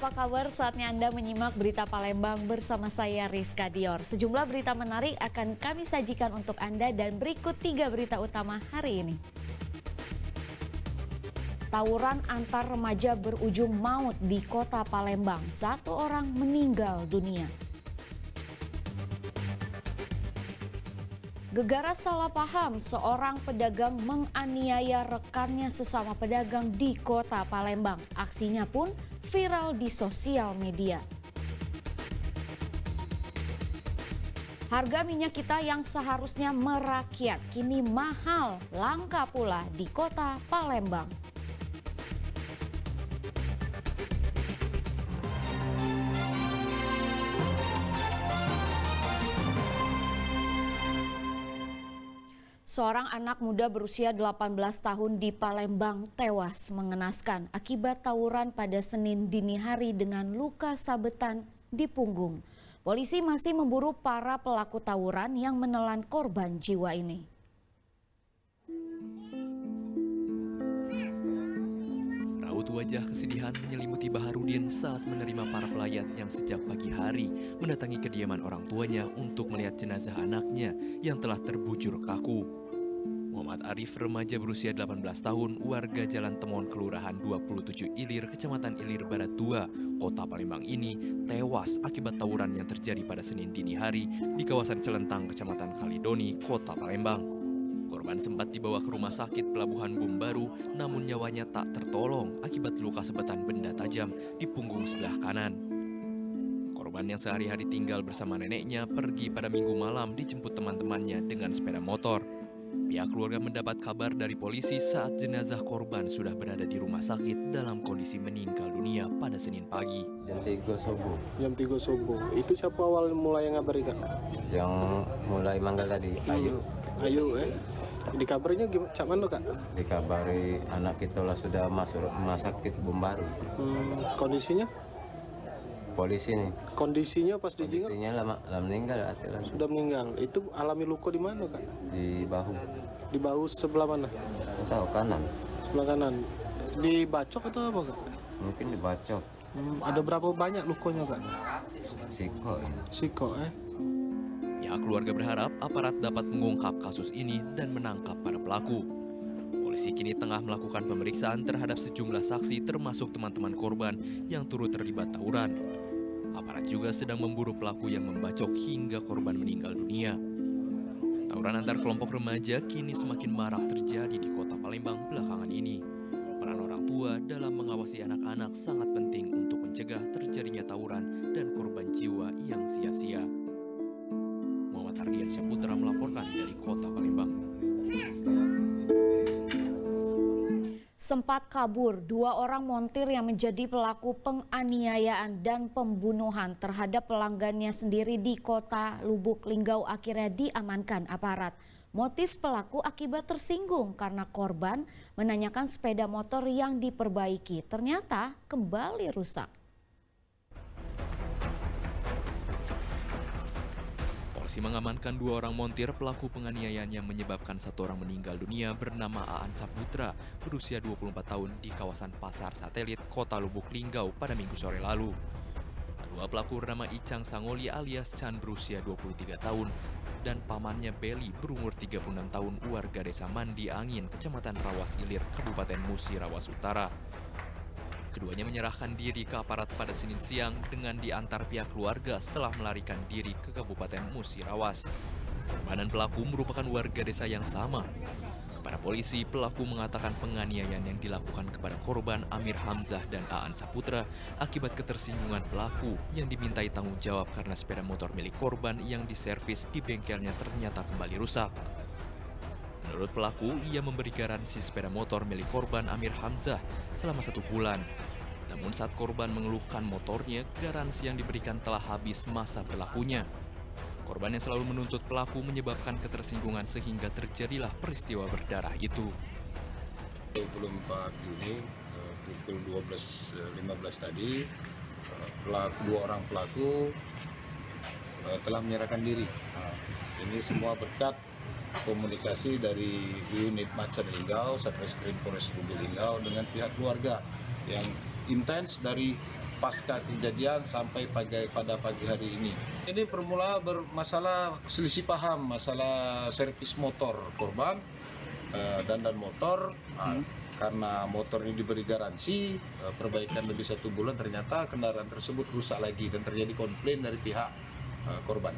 apa kabar? Saatnya Anda menyimak berita Palembang bersama saya Rizka Dior. Sejumlah berita menarik akan kami sajikan untuk Anda dan berikut 3 berita utama hari ini. Tawuran antar remaja berujung maut di kota Palembang. 1 orang meninggal dunia. Gegara salah paham, seorang pedagang menganiaya rekannya sesama pedagang di kota Palembang. Aksinya pun viral di sosial media. Harga minyak kita yang seharusnya merakyat kini mahal, langka pula di kota Palembang. Seorang anak muda berusia 18 tahun di Palembang tewas mengenaskan akibat tawuran pada Senin dini hari dengan luka sabetan di punggung. Polisi masih memburu para pelaku tawuran yang menelan korban jiwa ini. Raut wajah kesedihan menyelimuti Baharudin saat menerima para pelayat yang sejak pagi hari mendatangi kediaman orang tuanya untuk melihat jenazah anaknya yang telah terbujur kaku. Muhammad Arif, remaja berusia 18 tahun, warga Jalan Temon, Kelurahan 27 Ilir, Kecamatan Ilir Barat 2, Kota Palembang ini tewas akibat tawuran yang terjadi pada Senin dini hari di kawasan Celentang, Kecamatan Kalidoni, Kota Palembang. Korban sempat dibawa ke rumah sakit Pelabuhan Bumbaru, namun nyawanya tak tertolong akibat luka sabetan benda tajam di punggung sebelah kanan. Korban yang sehari-hari tinggal bersama neneknya pergi pada Minggu malam dijemput teman-temannya dengan sepeda motor. Pihak keluarga mendapat kabar dari polisi saat jenazah korban sudah berada di rumah sakit dalam kondisi meninggal dunia pada Senin pagi. Jam 3 subuh. Jam 3 subuh. Itu siapa awal mulai ngabari Kak? Yang mulai manggal tadi, Ayu Dikabarnya gimana? Cak mana Kak? dikabari anak kita lah sudah masuk rumah sakit Bumbaru. Kondisinya? Polisi nih, Kondisinya pas dijenguk kondisinya lama meninggal, sudah meninggal. Itu alami luka di mana Kak? di bahu, Di bahu sebelah mana? tahu kanan, Sebelah kanan. Dibacok atau apa Kak? mungkin dibacok, Ada berapa banyak lukanya Kak? siko. Siko Pihak keluarga berharap aparat dapat mengungkap kasus ini dan menangkap para pelaku. Polisi kini tengah melakukan pemeriksaan terhadap sejumlah saksi termasuk teman-teman korban yang turut terlibat tawuran. Aparat juga sedang memburu pelaku yang membacok hingga korban meninggal dunia. Tawuran antar kelompok remaja kini semakin marak terjadi di kota Palembang belakangan ini. Peran orang tua dalam mengawasi anak-anak sangat penting untuk mencegah terjadinya tawuran dan korban jiwa yang sia-sia. Muhammad Ardian Syaputra melaporkan dari kota Palembang. Sempat kabur, 2 orang montir yang menjadi pelaku penganiayaan dan pembunuhan terhadap pelanggannya sendiri di kota Lubuk Linggau akhirnya diamankan aparat. Motif pelaku akibat tersinggung karena korban menanyakan sepeda motor yang diperbaiki, ternyata kembali rusak. Polisi mengamankan 2 orang montir pelaku penganiayaan yang menyebabkan 1 orang meninggal dunia bernama Aan Saputra berusia 24 tahun di kawasan Pasar Satelit, Kota Lubuk Linggau pada Minggu sore lalu. Kedua pelaku bernama Icang Sangoli alias Chan berusia 23 tahun dan pamannya Beli berumur 36 tahun warga desa Mandi Angin, Kecamatan Rawas Ilir, Kabupaten Musi Rawas Utara. Keduanya menyerahkan diri ke aparat pada Senin siang dengan diantar pihak keluarga setelah melarikan diri ke Kabupaten Musi Rawas. Korban dan pelaku merupakan warga desa yang sama. Kepada polisi, pelaku mengatakan penganiayaan yang dilakukan kepada korban Amir Hamzah dan Aan Saputra akibat ketersinggungan pelaku yang dimintai tanggung jawab karena sepeda motor milik korban yang diservis di bengkelnya ternyata kembali rusak. Menurut pelaku, ia memberi garansi sepeda motor milik korban Amir Hamzah selama 1 bulan. Namun saat korban mengeluhkan motornya, garansi yang diberikan telah habis masa berlakunya. Korban yang selalu menuntut pelaku menyebabkan ketersinggungan sehingga terjadilah peristiwa berdarah itu. 24 Juni pukul 12.15 tadi, 2 orang pelaku telah menyerahkan diri. Ini semua berkat komunikasi dari unit Macan Linggau, Satreskrim Polres Lubuk Linggau dengan pihak keluarga yang intens dari pasca kejadian sampai pada pagi hari ini. Ini bermula bermasalah selisih paham masalah servis motor korban dan motor. Karena motor ini diberi garansi perbaikan lebih 1 bulan, ternyata kendaraan tersebut rusak lagi dan terjadi komplain dari pihak korban.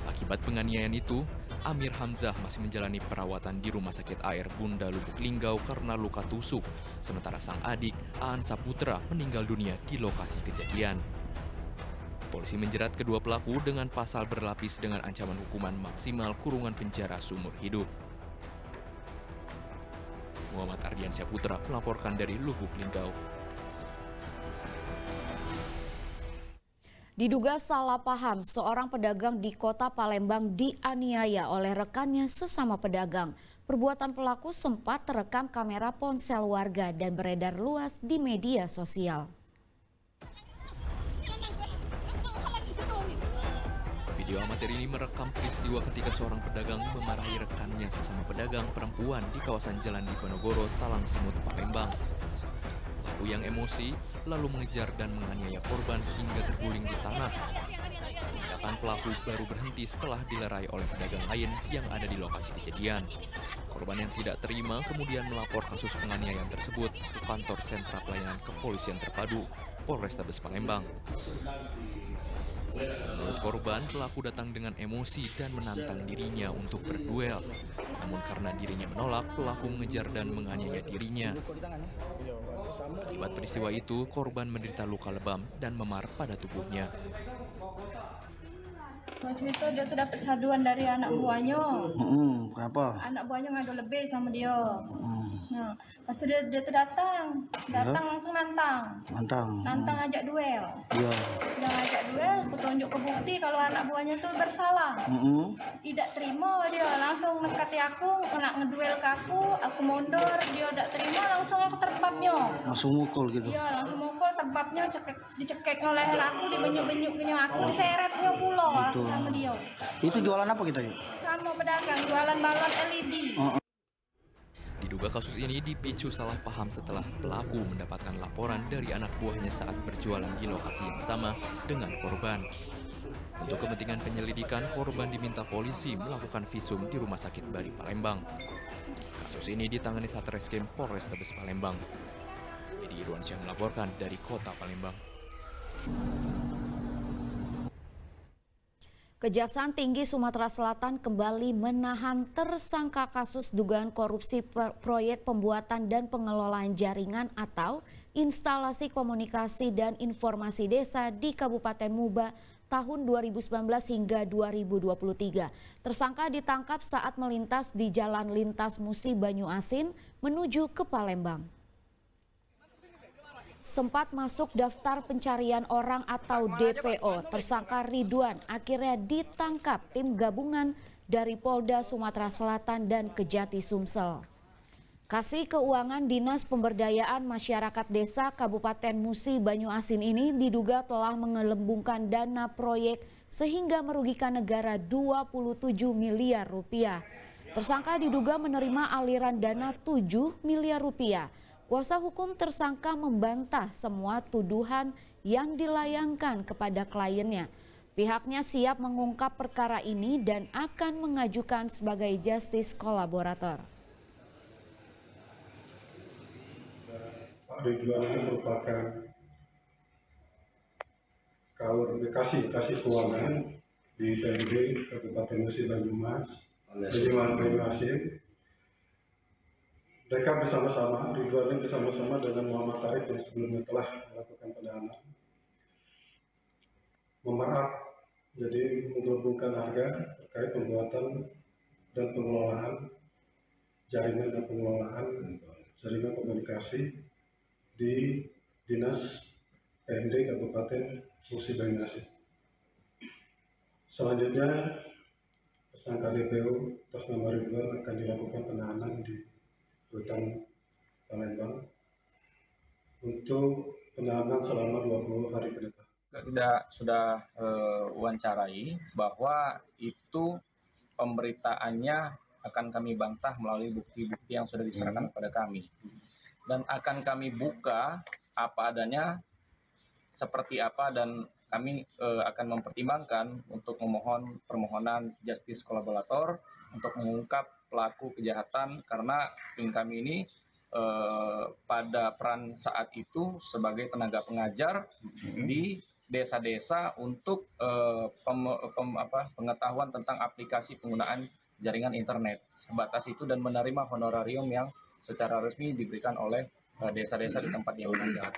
Akibat penganiayaan itu, Amir Hamzah masih menjalani perawatan di Rumah Sakit AR Bunda Lubuk Linggau karena luka tusuk, sementara sang adik, Aan Saputra, meninggal dunia di lokasi kejadian. Polisi menjerat kedua pelaku dengan pasal berlapis dengan ancaman hukuman maksimal kurungan penjara seumur hidup. Muhammad Ardiansyah Putra melaporkan dari Lubuk Linggau. Diduga salah paham, seorang pedagang di kota Palembang dianiaya oleh rekannya sesama pedagang. Perbuatan pelaku sempat terekam kamera ponsel warga dan beredar luas di media sosial. Video amatir ini merekam peristiwa ketika seorang pedagang memarahi rekannya sesama pedagang perempuan di kawasan Jalan Diponegoro, Talang Semut, Palembang. Pelaku yang emosi lalu mengejar dan menganiaya korban hingga terguling di tanah. Tindakan pelaku baru berhenti setelah dilerai oleh pedagang lain yang ada di lokasi kejadian. Korban yang tidak terima kemudian melapor kasus penganiayaan tersebut ke kantor sentra pelayanan kepolisian terpadu Polrestabes Palembang. Menurut korban, pelaku datang dengan emosi dan menantang dirinya untuk berduel. Namun karena dirinya menolak, pelaku mengejar dan menganiaya dirinya. Akibat peristiwa itu, korban menderita luka lebam dan memar pada tubuhnya. Macam itu dia tuh dapat saduan dari anak buahnya. Kenapa? Anak buahnya ngadu lebih sama dia. Nah, pas itu dia tuh datang langsung nantang ajak duel. Iya. Udah ngajak duel, aku tunjuk ke bukti kalau anak buahnya tuh bersalah. Tidak terima dia, langsung mendekati aku, nak ngeduel ke aku mundur, dia tidak terima, langsung aku terpapnya. Langsung mukul gitu? Iya, langsung mukul, terpapnya, dicekek oleh aku, dibenyuk-benyuknya aku, diseretnya pulau sama dia. Itu jualan apa kita yuk? Sama pedagang, jualan balon LED. Diduga kasus ini dipicu salah paham setelah pelaku mendapatkan laporan dari anak buahnya saat berjualan di lokasi yang sama dengan korban. Untuk kepentingan penyelidikan, korban diminta polisi melakukan visum di Rumah Sakit Bari Palembang. Kasus ini ditangani Satreskrim Polrestabes Palembang. Edi Irwansyah melaporkan dari Kota Palembang. Kejaksaan Tinggi Sumatera Selatan kembali menahan tersangka kasus dugaan korupsi proyek pembuatan dan pengelolaan jaringan atau instalasi komunikasi dan informasi desa di Kabupaten Muba tahun 2019 hingga 2023. Tersangka ditangkap saat melintas di Jalan Lintas Musi Banyu Asin menuju ke Palembang. Sempat masuk daftar pencarian orang atau DPO, tersangka Ridwan akhirnya ditangkap tim gabungan dari Polda Sumatera Selatan dan Kejati Sumsel. Kasih Keuangan Dinas Pemberdayaan Masyarakat Desa Kabupaten Musi Banyu Asin ini diduga telah menggelembungkan dana proyek sehingga merugikan negara 27 miliar rupiah. Tersangka diduga menerima aliran dana 7 miliar rupiah. Kuasa hukum tersangka membantah semua tuduhan yang dilayangkan kepada kliennya. Pihaknya siap mengungkap perkara ini dan akan mengajukan sebagai justice kolaborator. Pak Ridwan ini merupakan kasih keuangan di PMD Kabupaten Musi Banyumas, Banyu Asin. Mereka bersama-sama, Ridwan ini bersama-sama dengan Muhammad Tarik yang sebelumnya telah melakukan penahanan, memerap, jadi menggelembungkan harga terkait pembuatan dan pengelolaan jaringan dan pengelolaan jaringan komunikasi di Dinas PMD Kabupaten Musi Banyu Asin. Selanjutnya, tersangka DPO atas nama Ridwan akan dilakukan penahanan di Rutan Palembang untuk penahanan selama 20 hari ke depan. Kita sudah wawancarai bahwa itu pemberitaannya akan kami bantah melalui bukti-bukti yang sudah diserahkan kepada kami. Dan akan kami buka apa adanya seperti apa, dan kami akan mempertimbangkan untuk memohon permohonan justice kolaborator untuk mengungkap pelaku kejahatan, karena tim kami ini pada peran saat itu sebagai tenaga pengajar di desa-desa untuk pengetahuan tentang aplikasi penggunaan jaringan internet. Sebatas itu, dan menerima honorarium yang secara resmi diberikan oleh desa-desa di tempat yang mengajar.